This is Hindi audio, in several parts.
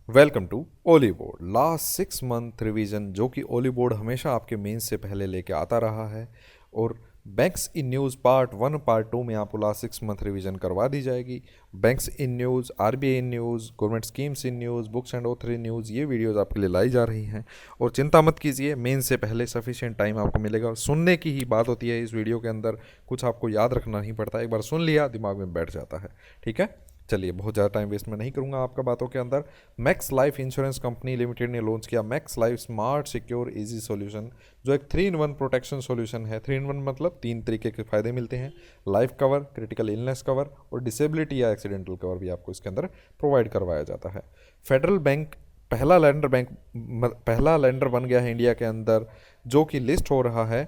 वेलकम टू ओली बोर्ड। लास्ट 6 मंथ रिवीजन जो कि ओली बोर्ड हमेशा आपके मेंस से पहले लेके आता रहा है, और banks in news part 1 part 2 में आपको लास्ट 6 मंथ रिवीजन करवा दी जाएगी। Banks in news, RBI in news, government schemes in news, books and author in news, ये वीडियोज़ आपके लिए लाई जा रही हैं। और चिंता मत कीजिए, मेंस से पहले सफिशिएंट टाइम आपको मिलेगा। सुनने की ही बात होती है इस वीडियो के अंदर, कुछ आपको याद रखना नहीं पड़ता, एक बार सुन लिया दिमाग में बैठ जाता है। ठीक है, चलिए बहुत ज़्यादा टाइम वेस्ट मैं नहीं करूंगा आपका बातों के अंदर। Max life insurance company limited ने लॉन्च किया max life smart secure easy solution, जो एक 3 in 1 प्रोटेक्शन सॉल्यूशन है। 3 in 1 मतलब 3 तरीके के फ़ायदे मिलते हैं। Life cover, critical illness cover और डिसेबिलिटी या एक्सीडेंटल कवर भी आपको इसके अंदर प्रोवाइड करवाया जाता है। फेडरल बैंक पहला लेंडर बन गया है इंडिया के अंदर, जो कि लिस्ट हो रहा है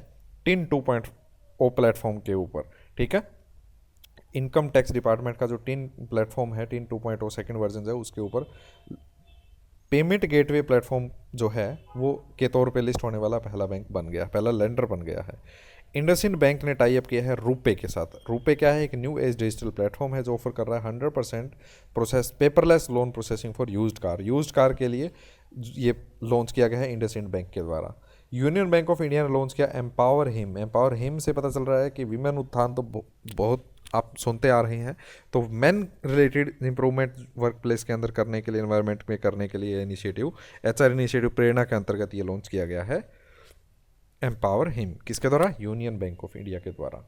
टिन 2.0 प्लेटफॉर्म के ऊपर। ठीक है, इनकम टैक्स डिपार्टमेंट का जो टिन प्लेटफॉर्म है, टिन 2.0 सेकेंड वर्जन है, उसके ऊपर पेमेंट गेटवे प्लेटफॉर्म जो है वो के तौर पे लिस्ट होने वाला पहला बैंक बन गया, पहला लेंडर बन गया है। इंडसइंड बैंक ने टाई अप किया है रुपे के साथ। रुपे क्या है? एक न्यू एज डिजिटल प्लेटफॉर्म है जो ऑफर कर रहा है 100% process paperless loan processing for used car के लिए ये लॉन्च किया गया है इंडसइंड बैंक के द्वारा। यूनियन बैंक ऑफ इंडिया ने लॉन्च किया एम्पावर हिम से पता चल रहा है कि विमेन उत्थान तो बहुत आप सुनते आ रहे हैं, तो main related improvement work place के अंदर करने के लिए, एनवायरनमेंट में करने के लिए इनिशिएटिव, एचआर इनिशिएटिव प्रेरणा के अंतर्गत ये लॉन्च किया गया है एम्पावर हिम। किसके द्वारा? यूनियन बैंक ऑफ इंडिया के द्वारा।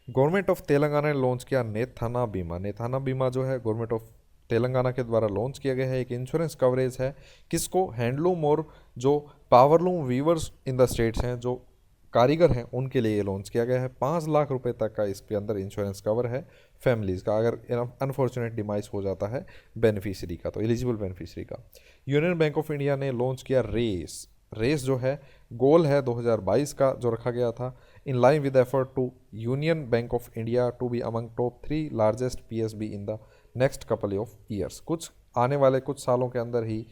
गवर्नमेंट ऑफ तेलंगाना ने लॉन्च किया नेथाना बीमा। नेथाना बीमा जो है गवर्नमेंट ऑफ तेलंगाना के द्वारा लॉन्च किया गया है, एक इंश्योरेंस कवरेज है। किसको? हैंडलूम और जो powerloom viewers in the states हैं, जो कारीगर हैं, उनके लिए ये लॉन्च किया गया है। 5 लाख रुपए तक का इसके अंदर इंश्योरेंस कवर है फैमिलीज़ का, अगर अनफॉर्चुनेट डिमाइस हो जाता है बेनिफिशरी का, तो एलिजिबल बेनिफिशरी का। यूनियन बैंक ऑफ इंडिया ने लॉन्च किया रेस जो है गोल है 2022 का जो रखा गया था, in line with effort to Union Bank of India to be among top 3 largest PSB in the next couple of years. कुछ आने वाले कुछ सालों के अंदर ही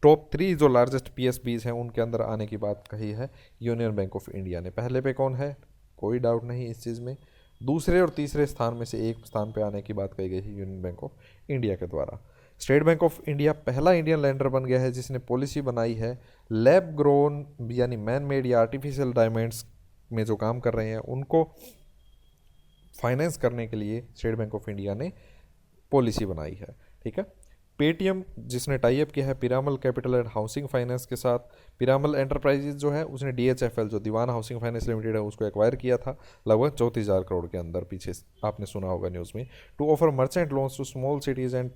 टॉप 3 जो लार्जेस्ट पीएसबीज हैं उनके अंदर आने की बात कही है यूनियन बैंक ऑफ इंडिया ने। पहले पे कौन है? कोई डाउट नहीं इस चीज़ में। दूसरे और तीसरे स्थान में से एक स्थान पे आने की बात कही गई है यूनियन बैंक ऑफ इंडिया के द्वारा। स्टेट बैंक ऑफ इंडिया पहला इंडियन लैंडर बन गया है जिसने पॉलिसी बनाई है लैब ग्रोन यानी मैन मेड या आर्टिफिशियल डायमंड्स में जो काम कर रहे हैं उनको फाइनेंस करने के लिए स्टेट बैंक ऑफ इंडिया ने पॉलिसी बनाई है। ठीक है, पेटीएम जिसने टाई अप किया है Piramal capital and housing finance के साथ। पिरामल एंटरप्राइजेज जो है उसने डीएचएफएल जो दीवान हाउसिंग फाइनेंस लिमिटेड है उसको एक्वायर किया था लगभग 34,000 करोड़ के अंदर, पीछे आपने सुना होगा न्यूज़ में, to offer merchant loans to small cities and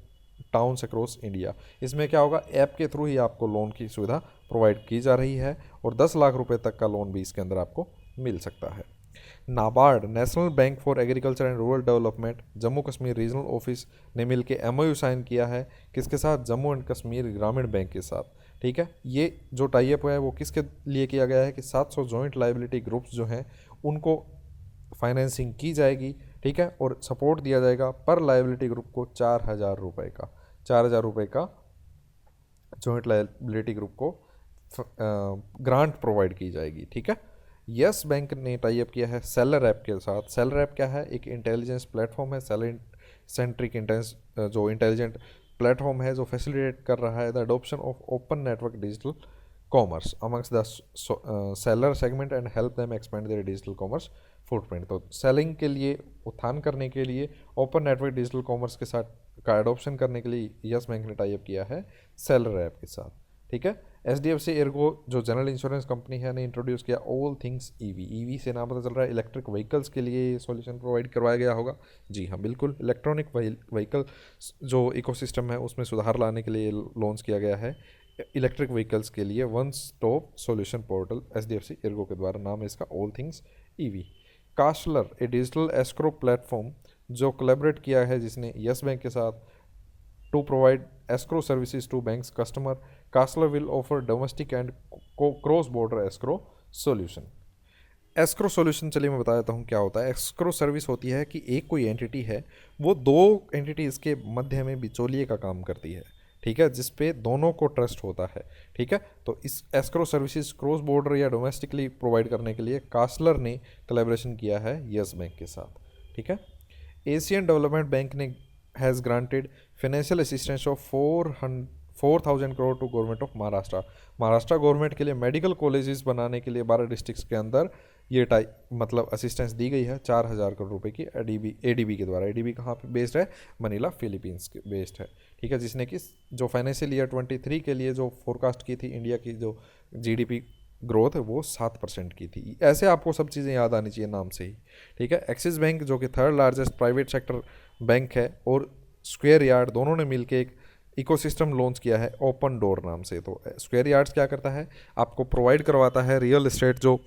towns across India. इसमें क्या होगा? ऐप के थ्रू ही आपको लोन की सुविधा प्रोवाइड की जा रही है और 10 लाख रुपए तक का लोन भी इसके अंदर आपको मिल सकता है। NABARD national bank for agriculture and rural development Jammu Kashmir regional office ने मिलकर एमओयू साइन किया है। किसके साथ? जम्मू एंड कश्मीर ग्रामीण बैंक के साथ। ठीक है, ये जो टाई अप है वो किसके लिए किया गया है कि 700 जॉइंट लाइबिलिटी ग्रुप्स जो हैं उनको फाइनेंसिंग की जाएगी। ठीक है, और सपोर्ट दिया जाएगा पर लाइबिलिटी ग्रुप को 4,000 रुपये का जॉइंट लाइबिलिटी ग्रुप को ग्रांट प्रोवाइड की जाएगी। ठीक है, यस बैंक ने टाई अप किया है सेलर ऐप के साथ। सेलर ऐप क्या है? एक इंटेलिजेंस प्लेटफॉर्म है, सेलर सेंट्रिक जो इंटेलिजेंट प्लेटफॉर्म है जो फैसिलिटेट कर रहा है the adoption of open network digital commerce amongst the seller segment and help them expand there digital commerce footprint. तो सेलिंग के लिए, उत्थान करने के लिए, ओपन नेटवर्क डिजिटल कॉमर्स के साथ का एडोप्शन करने के लिए यस बैंक ने टाई अप किया है सेलर ऐप के साथ। ठीक है, H D F C Ergo जो जनरल इंश्योरेंस कंपनी है ने इंट्रोड्यूस किया ऑल थिंग्स ईवी। ईवी से नाम पता चल रहा है इलेक्ट्रिक व्हीकल्स के लिए ये सॉल्यूशन प्रोवाइड करवाया गया होगा। जी हाँ बिल्कुल, इलेक्ट्रॉनिक व्हीकल जो इकोसिस्टम है उसमें सुधार लाने के लिए लॉन्च किया गया है इलेक्ट्रिक व्हीकल्स के लिए one stop solution portal H D F C Ergo के द्वारा। नाम है इसका all things EV. Castler a digital escrow platform जो कोलैबोरेट किया है जिसने यस बैंक के साथ to provide escrow services to banks customer. Castler will offer domestic and cross border escrow solution. Escrow solution चलिए मैं बता देता हूँ क्या होता है। एस्क्रो सर्विस होती है कि एक कोई एंटिटी है वो 2 एंटिटीज़ के मध्य में बिचौलिए का काम करती है। ठीक है, जिस पे दोनों को ट्रस्ट होता है। ठीक है, तो इस एस्क्रो सर्विसेज क्रॉस बॉर्डर या डोमेस्टिकली प्रोवाइड करने के लिए कास्लर ने कोलैबोरेशन किया है यस बैंक के साथ। ठीक है, एशियन डेवलपमेंट बैंक ने has granted financial assistance of 4,000 crore to government of Maharashtra. Maharashtra government के लिए मेडिकल कॉलेजेस बनाने के लिए 12 डिस्ट्रिक्ट्स के अंदर ये मतलब असिस्टेंस दी गई है 4,000 करोड़ रुपए की एडीबी के द्वारा। एडीबी कहाँ पे बेस्ड है? मनीला, फिलीपींस के बेस्ड है, ठीक है। जिसने कि जो फाइनेंशियल ईयर 23 के लिए जो फोरकास्ट की थी इंडिया की जो जीडीपी ग्रोथ है वो 7% की थी। ऐसे आपको सब चीज़ें याद आनी चाहिए नाम से ही, ठीक है। एक्सिस बैंक जो कि third largest private sector bank है और स्क्वायर यार्ड दोनों ने मिलकर एक इकोसिस्टम लॉन्च किया है ओपन डोर नाम से। तो स्क्वायर यार्ड्स क्या करता है? आपको प्रोवाइड करवाता है रियल एस्टेट जो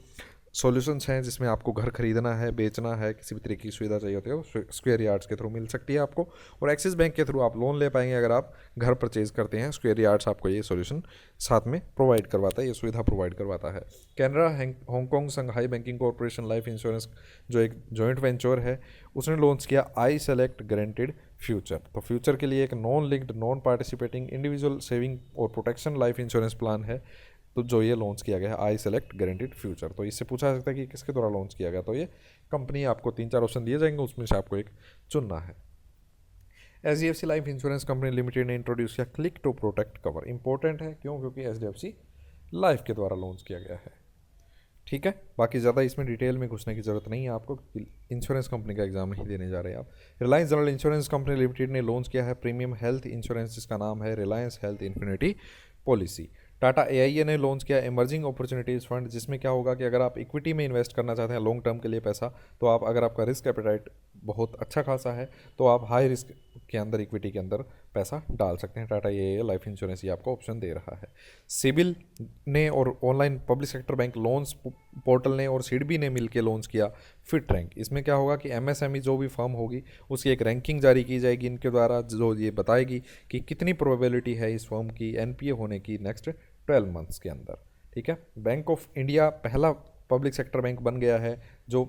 सॉल्यूशंस हैं जिसमें आपको घर खरीदना है, बेचना है, किसी भी तरीके की सुविधा चाहिए होती है वो स्क्वायर यार्ड्स के थ्रू मिल सकती है आपको। और एक्सिस बैंक के थ्रू आप लोन ले पाएंगे अगर आप घर परचेज करते हैं। स्क्वायर यार्ड्स आपको ये सॉल्यूशन साथ में प्रोवाइड करवाता है, ये सुविधा प्रोवाइड करवाता है। कैनरा हांगकांग संघाई बैंकिंग कॉरपोरेशन लाइफ इंश्योरेंस जो एक जॉइंट वेंचर है उसने लॉन्च किया आई सेलेक्ट गारंटीड फ्यूचर। तो फ्यूचर के लिए एक non linked non participating individual saving और प्रोटेक्शन लाइफ इंश्योरेंस प्लान है तो जो ये लॉन्च किया गया है आई सेलेक्ट गारंटीड फ्यूचर। तो इससे पूछा जा सकता है कि किसके द्वारा लॉन्च किया गया, तो ये कंपनी आपको 3-4 ऑप्शन दिए जाएंगे उसमें से आपको एक चुनना है। HDFC life insurance company limited ने इंट्रोड्यूस किया click to protect cover. Important है क्यों? क्योंकि HDFC लाइफ के द्वारा लॉन्च किया गया है, ठीक है। बाकी ज़्यादा इसमें डिटेल में घुसने की ज़रूरत नहीं है आपको, इंश्योरेंस कंपनी का एग्जाम नहीं देने जा रहे हैं आप। Reliance general insurance company limited ने लॉन्च किया है प्रीमियम हेल्थ इंश्योरेंस जिसका नाम है Reliance health infinity policy. Tata AIA ने लॉन्च किया इमर्जिंग अपॉर्चुनिटीज़ फंड जिसमें क्या होगा कि अगर आप इक्विटी में इन्वेस्ट करना चाहते हैं लॉन्ग टर्म के लिए पैसा, तो आप अगर आपका रिस्क एपेटाइट बहुत अच्छा खासा है तो आप हाई रिस्क के अंदर इक्विटी के अंदर पैसा डाल सकते हैं। टाटा AIA लाइफ इंश्योरेंस ये आपको ऑप्शन दे रहा है। सिबिल ने और online public sector bank loans portal ने और सिडबी ने मिलकर लॉन्च किया फिट रैंक। इसमें क्या होगा कि MSME जो भी फर्म होगी उसकी एक रैंकिंग जारी की जाएगी इनके द्वारा जो ये बताएगी कि कितनी प्रोबेबिलिटी है इस फर्म की NPA होने की नेक्स्ट 12 मंथ्स के अंदर, ठीक है। बैंक ऑफ इंडिया पहला पब्लिक सेक्टर बैंक बन गया है जो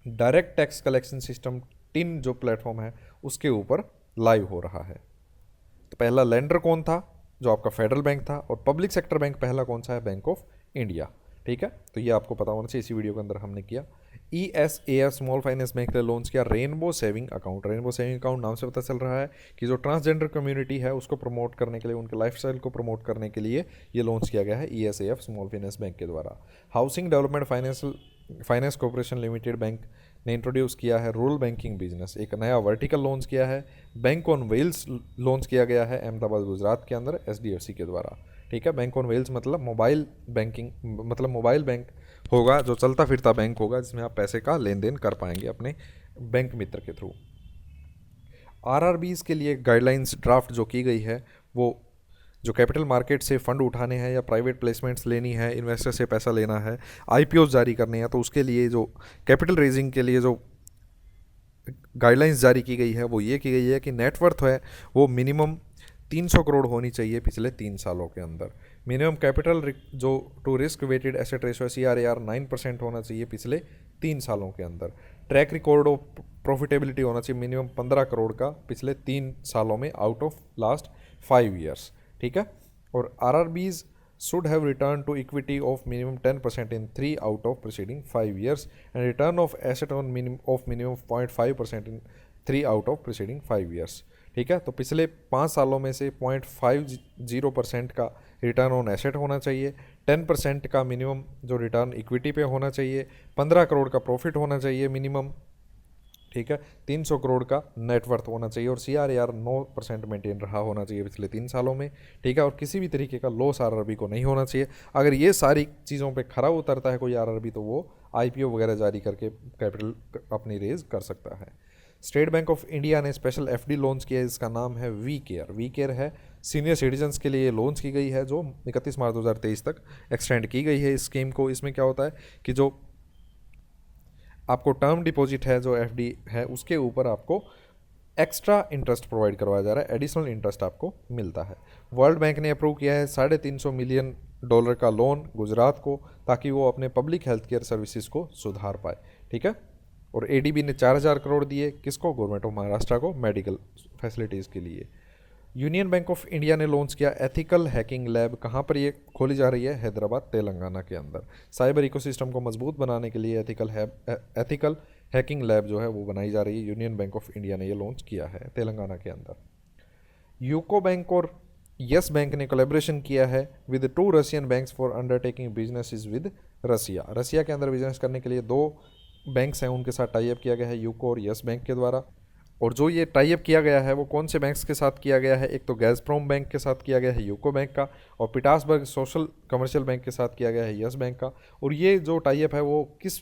direct tax collection system tin जो प्लेटफॉर्म है उसके ऊपर लाइव हो रहा है। तो पहला लेंडर कौन था? जो आपका फेडरल बैंक था। और पब्लिक सेक्टर बैंक पहला कौन सा है? बैंक ऑफ इंडिया, ठीक है। तो ये आपको पता होना चाहिए, इसी वीडियो के अंदर हमने किया। ESAF स्मॉल फाइनेंस बैंक ने लॉन्च किया rainbow saving account. Rainbow saving account नाम से पता चल रहा है कि जो ट्रांसजेंडर कम्युनिटी है उसको प्रमोट करने के लिए, उनके लाइफस्टाइल को प्रमोट करने के लिए ये लॉन्च किया गया है ESAF स्मॉल फाइनेंस बैंक के द्वारा। Housing development finance corporation limited bank ने इंट्रोड्यूस किया है रूरल बैंकिंग बिजनेस, एक नया वर्टिकल लॉन्च किया है। बैंक ऑन व्हील्स लॉन्च किया गया है अहमदाबाद गुजरात के अंदर HDFC के द्वारा, ठीक है। बैंक ऑन व्हील्स मतलब मोबाइल बैंकिंग, मतलब मोबाइल बैंक होगा जो चलता फिरता बैंक होगा जिसमें आप पैसे का लेन देन कर पाएंगे अपने बैंक मित्र के थ्रू। RRBs के लिए गाइडलाइंस ड्राफ्ट जो की गई है वो जो कैपिटल मार्केट से फंड उठाने हैं या प्राइवेट प्लेसमेंट्स लेनी है, इन्वेस्टर से पैसा लेना है, IPOs जारी करने हैं, तो उसके लिए जो कैपिटल रेजिंग के लिए जो गाइडलाइंस जारी की गई है वो ये की गई है कि नेटवर्थ है वो मिनिमम 300 करोड़ होनी चाहिए पिछले 3 सालों के अंदर। मिनिमम कैपिटल जो to risk weighted asset ratio CRAR 9% होना चाहिए पिछले 3 सालों के अंदर। ट्रैक रिकॉर्ड ऑफ प्रॉफिटेबिलिटी होना चाहिए मिनिमम 15 करोड़ का पिछले 3 सालों में आउट ऑफ लास्ट 5 ईयर्स, ठीक है। और RRBs should have return to equity of minimum 10% in 3 out of preceding 5 years and return of asset on minimum 0.5% in 3 out of preceding 5 years, ठीक है। तो पिछले 5 सालों में से 0.50% का रिटर्न ऑन एसेट होना चाहिए, 10% का मिनिमम जो रिटर्न इक्विटी पे होना चाहिए, 15 करोड़ का प्रॉफिट होना चाहिए मिनिमम, ठीक है, 300 करोड़ का नेटवर्थ होना चाहिए और CRAR 9% मेंटेन रहा होना चाहिए पिछले 3 सालों में, ठीक है। और किसी भी तरीके का लॉस RRB को नहीं होना चाहिए। अगर ये सारी चीज़ों पे खरा उतरता है कोई RRB तो वो IPO वगैरह जारी करके कैपिटल अपनी रेज कर सकता है। स्टेट बैंक ऑफ इंडिया ने स्पेशल FD लॉन्च किया है, इसका नाम है वी केयर है। सीनियर सिटीजन्स के लिए लॉन्च की गई है जो 31 मार्च 2023 तक एक्सटेंड की गई है इस स्कीम को। इसमें क्या होता है कि जो आपको टर्म डिपॉजिट है जो FD है उसके ऊपर आपको एक्स्ट्रा इंटरेस्ट प्रोवाइड करवाया जा रहा है, एडिशनल इंटरेस्ट आपको मिलता है। वर्ल्ड बैंक ने अप्रूव किया है $350 मिलियन का लोन गुजरात को ताकि वो अपने पब्लिक हेल्थ केयर सर्विसेज को सुधार पाए, ठीक है। और ADB ने 4,000 करोड़ दिए किसको? गवर्नमेंट ऑफ महाराष्ट्र को मेडिकल फैसिलिटीज़ के लिए। यूनियन बैंक ऑफ इंडिया ने लॉन्च किया एथिकल हैकिंग लैब। कहाँ पर ये खोली जा रही है? हैदराबाद तेलंगाना के अंदर। साइबर इकोसिस्टम को मजबूत बनाने के लिए एथिकल हैकिंग लैब जो है वो बनाई जा रही है। यूनियन बैंक ऑफ इंडिया ने ये लॉन्च किया है तेलंगाना के अंदर। यूको बैंक और यस बैंक ने कोलेब्रेशन किया है with 2 Russian banks for undertaking business with Russia. Russia के अंदर बिजनेस करने के लिए 2 बैंक्स हैं, उनके साथ टाई अप किया गया है यूको और यस बैंक के द्वारा। और जो ये टाई अप किया गया है वो कौन से बैंक्स के साथ किया गया है? एक तो गैज़प्रोम बैंक के साथ किया गया है यूको बैंक का, और पिटासबर्ग सोशल कमर्शियल बैंक के साथ किया गया है यस बैंक का। और ये जो टाई अप है वो किस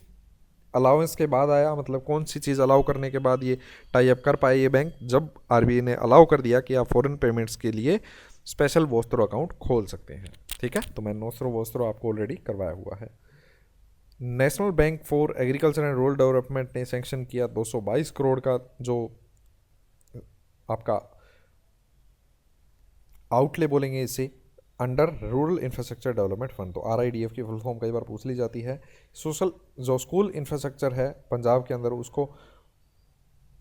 अलाउंस के बाद आया, मतलब कौन सी चीज़ अलाउ करने के बाद ये टाई अप कर पाए ये बैंक? जब आरबीआई ने अलाउ कर दिया कि आप फॉरेन पेमेंट्स के लिए स्पेशल वोस्त्रो अकाउंट खोल सकते हैं। ठीक है, तो मैंने नोस्त्रो वोस्त्रो आपको ऑलरेडी करवाया हुआ है। National bank for agriculture and rural development ने सैंक्शन किया 222 करोड़ का जो आपका आउटले बोलेंगे इसे, under rural infrastructure development fund. तो RIDF की फुल फॉर्म कई बार पूछ ली जाती है। सोशल जो स्कूल इंफ्रास्ट्रक्चर है पंजाब के अंदर उसको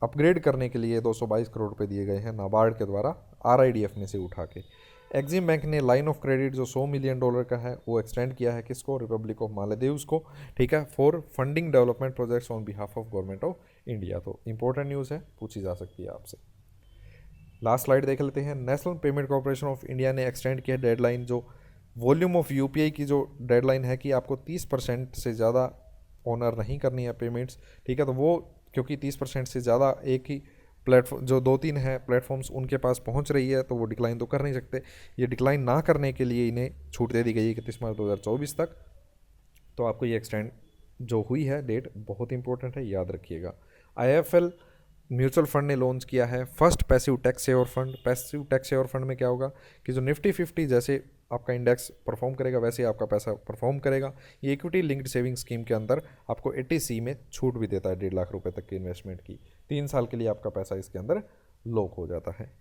अपग्रेड करने के लिए 222 करोड़ रुपए दिए गए हैं नाबार्ड के द्वारा RIDF में से उठा के। एक्जिम बैंक ने लाइन ऑफ क्रेडिट जो $100 मिलियन का है वो एक्सटेंड किया है किसको? रिपब्लिक ऑफ मालदीव्स को। ठीक है, for funding development projects on behalf of government of India. तो इंपॉर्टेंट न्यूज़ है, पूछी जा सकती है आपसे। लास्ट स्लाइड देख लेते हैं। National payment corporation of India ने एक्सटेंड किया डेडलाइन, जो वॉल्यूम ऑफ UPI की जो डेडलाइन है कि आपको 30% से ज़्यादा ऑनर नहीं करनी है पेमेंट्स। ठीक है, तो वो क्योंकि 30% से ज़्यादा एक ही प्लेटफॉर्म जो 2-3 है प्लेटफॉर्म्स उनके पास पहुंच रही है, तो वो डिक्लाइन तो कर नहीं सकते। ये डिक्लाइन ना करने के लिए इन्हें छूट दे दी गई है 31 मार्च 2024 तक। तो आपको ये एक्सटेंड जो हुई है डेट बहुत इंपॉर्टेंट है, याद रखिएगा। IIFL म्यूचुअल फंड ने लॉन्च किया है first passive tax saver fund. Passive tax saver fund में क्या होगा कि जो निफ्टी 50 जैसे आपका इंडेक्स परफॉर्म करेगा वैसे ही आपका पैसा परफॉर्म करेगा। ये इक्विटी लिंक्ड सेविंग स्कीम के अंदर आपको 80C में छूट भी देता है 1.5 लाख रुपए तक की इन्वेस्टमेंट की। 3 साल के लिए आपका पैसा इसके अंदर लॉक हो जाता है।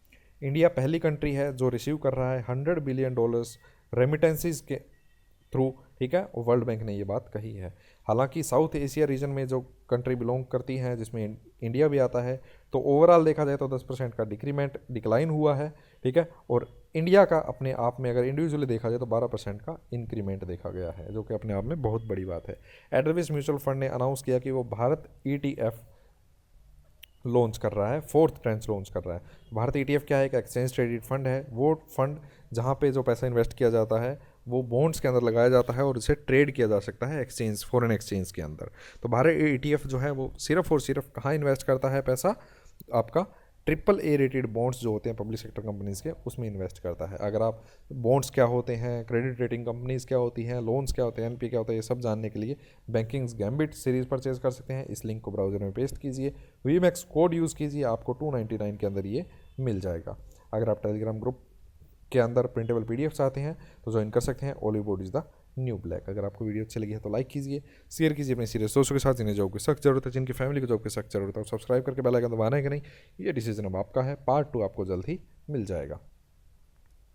इंडिया पहली कंट्री है जो रिसीव कर रहा है $100 बिलियन रेमिटेंसीज के थ्रू। ठीक है, वर्ल्ड बैंक ने ये बात कही है। हालांकि साउथ एशिया रीजन में जो कंट्री बिलोंग करती हैं जिसमें इंडिया भी आता है, तो ओवरऑल देखा जाए तो 10% का डिक्लाइन हुआ है। ठीक है, और इंडिया का अपने आप में अगर इंडिविजुअली देखा जाए तो 12% का इंक्रीमेंट देखा गया है, जो कि अपने आप में बहुत बड़ी बात है। एडरविस म्यूचुअल फंड ने अनाउंस किया कि वो भारत ETF लॉन्च कर रहा है, 4th ट्रेंच लॉन्च कर रहा है। भारत ETF क्या है? एक एक्सचेंज ट्रेडेड फंड है। वो फंड जहाँ पे जो पैसा इन्वेस्ट किया जाता है वो बॉन्ड्स के अंदर लगाया जाता है और इसे ट्रेड किया जा सकता है एक्सचेंज, फॉरेन एक्सचेंज के अंदर। तो भारत ETF जो है वो सिर्फ और सिर्फ कहाँ इन्वेस्ट करता है पैसा? आपका AAA रेटेड बॉन्ड्स जो होते हैं पब्लिक सेक्टर कंपनीज़ के, उसमें इन्वेस्ट करता है। अगर आप बॉन्ड्स क्या होते हैं, क्रेडिट रेटिंग कंपनीज़ क्या होती हैं, लोन्स क्या होते हैं, NP क्या होता है, ये सब जानने के लिए बैंकिंग्स गैम्बिट सीरीज़ परचेज कर सकते हैं। इस लिंक को ब्राउजर में पेस्ट कीजिए, VMAX कोड यूज़ कीजिए, आपको 299 के अंदर ये मिल जाएगा। अगर आप टेलीग्राम ग्रुप के अंदर प्रिंटेबल PDF चाहते हैं तो ज्वाइन कर सकते हैं। Ollywood is the new black. अगर आपको वीडियो अच्छी लगी है तो लाइक कीजिए, शेयर कीजिए अपने सीरियस दोस्तों के साथ जिन्हें जॉब की सख्त जरूरत है, जिनकी फैमिली को जॉब की सख्त जरूरत है। सब्सक्राइब करके बेल आइकन दबाना है कि नहीं, ये डिसीजन अब आपका है। पार्ट 2 आपको जल्द ही मिल जाएगा।